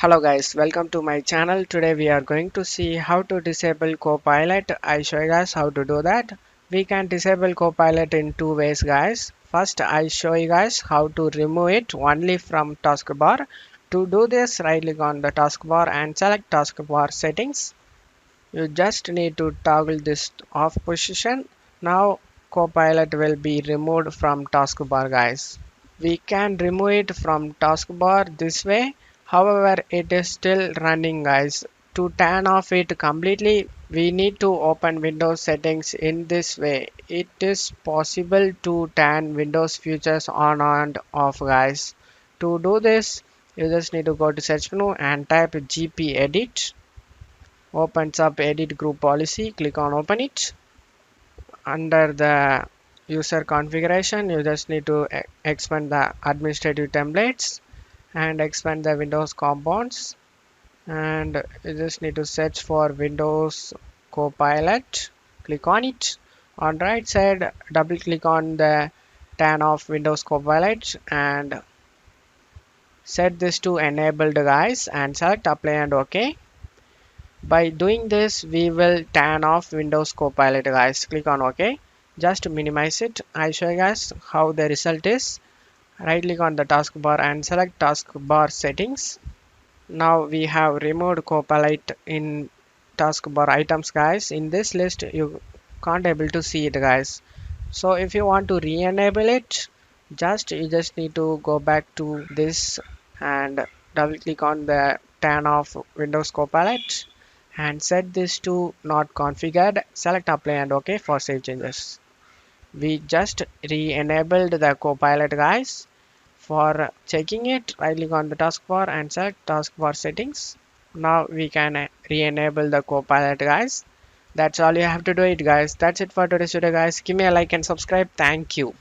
Hello guys, welcome to my channel. Today we are going to see how to disable Copilot. I show you guys how to do that. We can disable Copilot in two ways guys. First I show you guys how to remove it only from taskbar. To do this, right click on the taskbar and select taskbar settings. You just need to toggle this off position. Now Copilot will be removed from taskbar guys. We can remove it from taskbar this way. However, it is still running guys. To turn off it completely, we need to open Windows settings in this way. It is possible to turn Windows features on and off guys. To do this, you just need to go to search menu and type gp edit. Opens up edit group policy. Click on open it. Under the user configuration, you just need to expand the administrative templates and expand the Windows compounds, and you just need to search for Windows Copilot. Click on it. On right side, double click on the turn off Windows Copilot and set this to enabled guys and select apply and OK. By doing this, we will turn off Windows Copilot guys. Click on OK. Just minimize it. I show you guys how the result is. Right click on the taskbar and select taskbar settings. Now we have removed Copilot in taskbar items guys. In this list you can't able to see it guys. So if you want to re-enable it, you just need to go back to this and double click on the turn off Windows Copilot and set this to not configured. Select apply and OK for save changes. We just re-enabled the Copilot guys. For checking it, right click on the taskbar and select taskbar settings. Now we can re-enable the Copilot guys. That's all you have to do it guys. That's it for today's video guys. Give me a like and subscribe. Thank you.